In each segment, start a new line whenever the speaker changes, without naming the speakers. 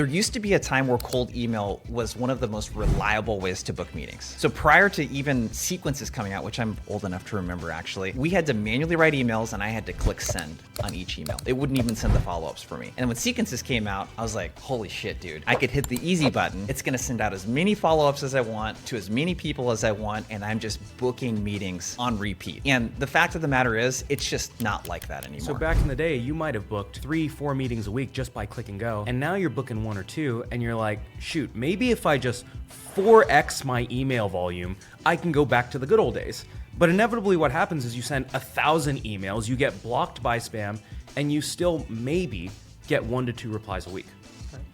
There used to be a time where cold email was one of the most reliable ways to book meetings. So prior to even sequences coming out, which I'm old enough to remember actually, we had to manually write emails and I had to click send on each email. It wouldn't even send the follow-ups for me. And when sequences came out, I was like, holy shit, dude. I could hit the easy button. It's gonna send out as many follow-ups as I want to as many people as I want, and I'm just booking meetings on repeat. And the fact of the matter is, it's just not like that anymore.
So back in the day, you might have booked 3-4 meetings a week just by click and go. And now you're booking 1 or 2 and you're like, shoot, maybe if I just 4x my email volume, I can go back to the good old days. But inevitably what happens is you send 1,000 emails, you get blocked by spam, and you still maybe get 1 to 2 replies a week.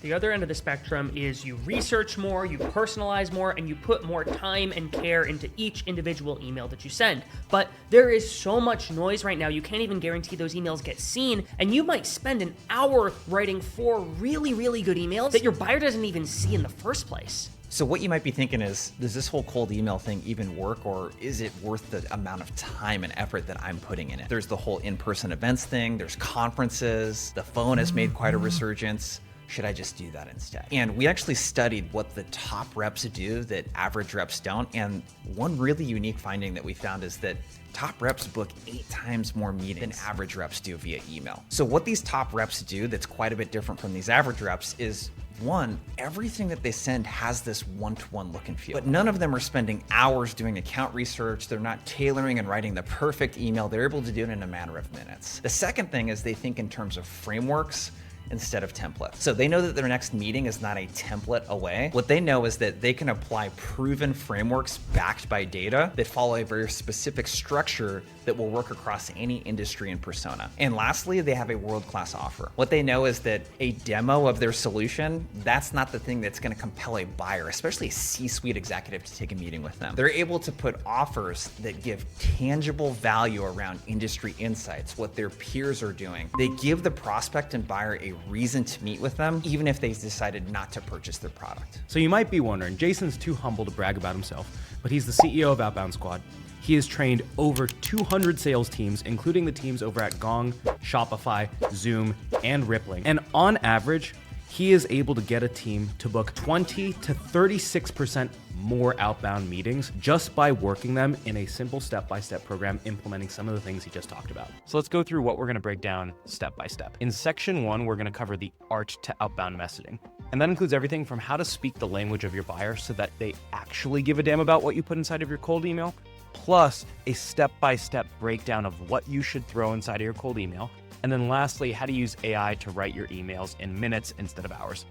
The other end of the spectrum is you research more, you personalize more, and you put more time and care into each individual email that you send. But there is so much noise right now, you can't even guarantee those emails get seen, and you might spend an hour writing 4 really, really good emails that your buyer doesn't even see in the first place.
So what you might be thinking is, does this whole cold email thing even work, or is it worth the amount of time and effort that I'm putting in it? There's the whole in-person events thing, there's conferences, the phone has made quite a resurgence. Should I just do that instead? And we actually studied what the top reps do that average reps don't. And one really unique finding that we found is that top reps book 8 times more meetings than average reps do via email. So what these top reps do that's quite a bit different from these average reps is, one, everything that they send has this one-to-one look and feel, but none of them are spending hours doing account research. They're not tailoring and writing the perfect email. They're able to do it in a matter of minutes. The second thing is they think in terms of frameworks instead of templates. So they know that their next meeting is not a template away. What they know is that they can apply proven frameworks backed by data that follow a very specific structure that will work across any industry and persona. And lastly, they have a world-class offer. What they know is that a demo of their solution, that's not the thing that's gonna compel a buyer, especially a C-suite executive, to take a meeting with them. They're able to put offers that give tangible value around industry insights, what their peers are doing. They give the prospect and buyer a reason to meet with them, even if they decided not to purchase their product.
So you might be wondering, Jason's too humble to brag about himself, but he's the CEO of Outbound Squad. He has trained over 200 sales teams, including the teams over at Gong, Shopify, Zoom, and Rippling. And on average, he is able to get a team to book 20 to 36% more outbound meetings just by working them in a simple step-by-step program, implementing some of the things he just talked about. So let's go through what we're gonna break down step by step. In section 1, we're gonna cover the art to outbound messaging. And that includes everything from how to speak the language of your buyer so that they actually give a damn about what you put inside of your cold email, plus a step-by-step breakdown of what you should throw inside of your cold email. And then lastly, how to use AI to write your emails in minutes instead of hours.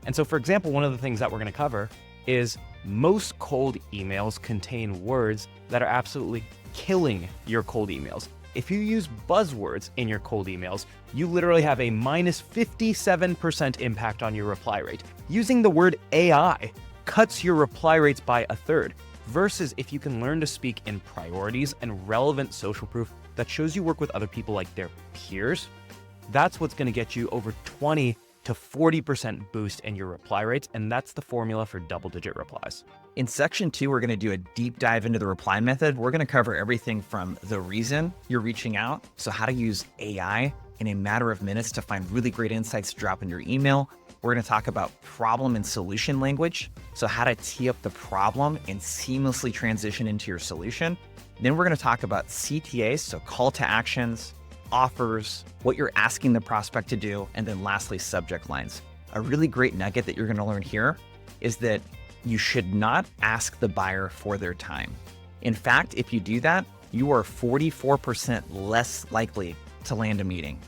And so for example, one of the things that we're gonna cover is most cold emails contain words that are absolutely killing your cold emails. If you use buzzwords in your cold emails, you literally have a minus 57% impact on your reply rate. Using the word AI cuts your reply rates by 1/3, versus if you can learn to speak in priorities and relevant social proof that shows you work with other people like their peers, that's what's gonna get you over 20 to 40% boost in your reply rates, and that's the formula for double-digit replies.
In section 2, we're gonna do a deep dive into the reply method. We're gonna cover everything from the reason you're reaching out, so how to use AI in a matter of minutes to find really great insights to drop in your email. We're gonna talk about problem and solution language, so how to tee up the problem and seamlessly transition into your solution. Then we're gonna talk about CTAs, so call to actions, offers, what you're asking the prospect to do, and then lastly, subject lines. A really great nugget that you're gonna learn here is that you should not ask the buyer for their time. In fact, if you do that, you are 44% less likely to land a meeting.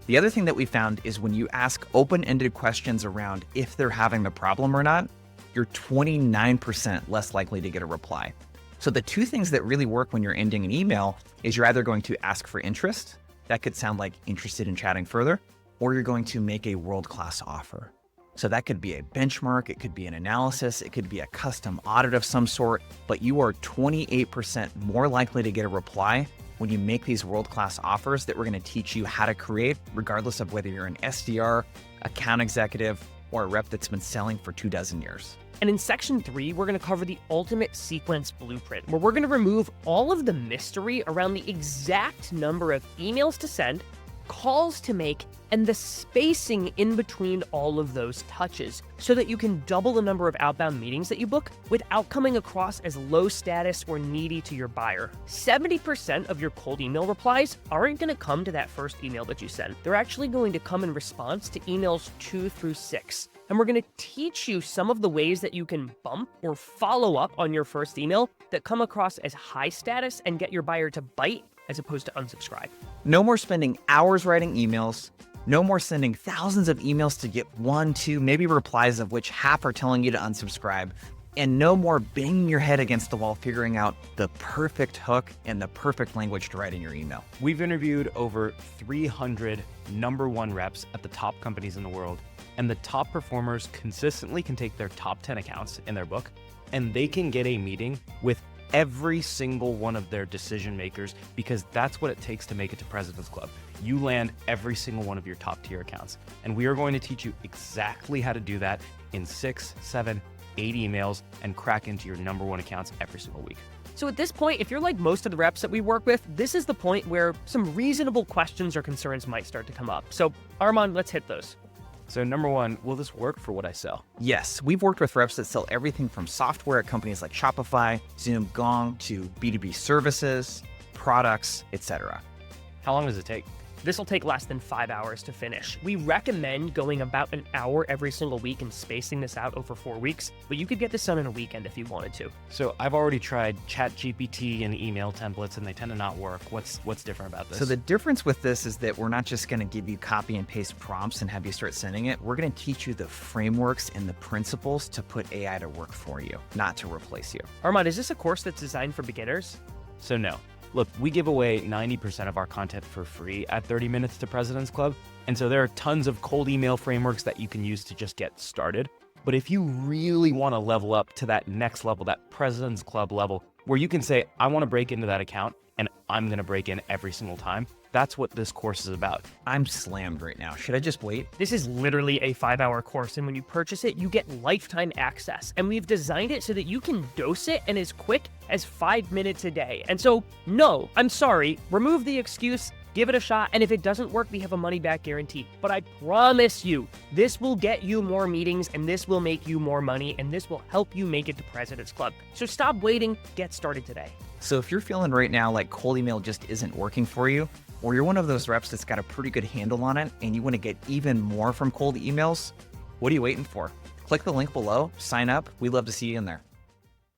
The other thing that we found is when you ask open-ended questions around if they're having the problem or not, you're 29% less likely to get a reply. So the two things that really work when you're ending an email is you're either going to ask for interest, that could sound like interested in chatting further, or you're going to make a world-class offer. So that could be a benchmark, it could be an analysis, it could be a custom audit of some sort, but you are 28% more likely to get a reply when you make these world-class offers that we're gonna teach you how to create, regardless of whether you're an SDR, account executive, or a rep that's been selling for 24 years.
And in section 3, we're gonna cover the ultimate sequence blueprint, where we're gonna remove all of the mystery around the exact number of emails to send, calls to make, and the spacing in between all of those touches so that you can double the number of outbound meetings that you book without coming across as low status or needy to your buyer. 70% of your cold email replies aren't going to come to that first email that you send. They're actually going to come in response to emails 2 through 6. And we're going to teach you some of the ways that you can bump or follow up on your first email that come across as high status and get your buyer to bite as opposed to unsubscribe.
No more spending hours writing emails. No more sending thousands of emails to get 1, 2, maybe replies of which half are telling you to unsubscribe. And no more banging your head against the wall figuring out the perfect hook and the perfect language to write in your email.
We've interviewed over 300 #1 reps at the top companies in the world, and the top performers consistently can take their top 10 accounts in their book, and they can get a meeting with every single one of their decision makers, because that's what it takes to make it to President's Club. You land every single one of your top tier accounts, and we are going to teach you exactly how to do that in 6, 7, 8 emails and crack into your #1 accounts every single week.
So at this point, if you're like most of the reps that we work with, this is the point where some reasonable questions or concerns might start to come up. So Armand, let's hit those.
So #1, will this work for what I sell?
Yes, we've worked with reps that sell everything from software at companies like Shopify, Zoom, Gong, to B2B services, products, etc.
How long does it take?
This will take less than 5 hours to finish. We recommend going about an hour every single week and spacing this out over 4 weeks, but you could get this done in a weekend if you wanted to.
So I've already tried ChatGPT and email templates, and they tend to not work. What's different about this?
So the difference with this is that we're not just going to give you copy and paste prompts and have you start sending it. We're going to teach you the frameworks and the principles to put AI to work for you, not to replace you.
Armand, is this a course that's designed for beginners?
So no. Look, we give away 90% of our content for free at 30 Minutes to President's Club, and so there are tons of cold email frameworks that you can use to just get started. But if you really want to level up to that next level, that President's Club level, where you can say, I want to break into that account and I'm going to break in every single time, that's what this course is about.
I'm slammed right now. Should I just wait?
This is literally a 5-hour course, and when you purchase it, you get lifetime access. And we've designed it so that you can dose it in as quick as 5 minutes a day. And so, no, I'm sorry, remove the excuse, give it a shot, and if it doesn't work, we have a money-back guarantee. But I promise you, this will get you more meetings, and this will make you more money, and this will help you make it to President's Club. So stop waiting, get started today.
So if you're feeling right now like cold email just isn't working for you, or you're one of those reps that's got a pretty good handle on it and you want to get even more from cold emails, what are you waiting for? Click the link below, sign up. We'd love to see you in there.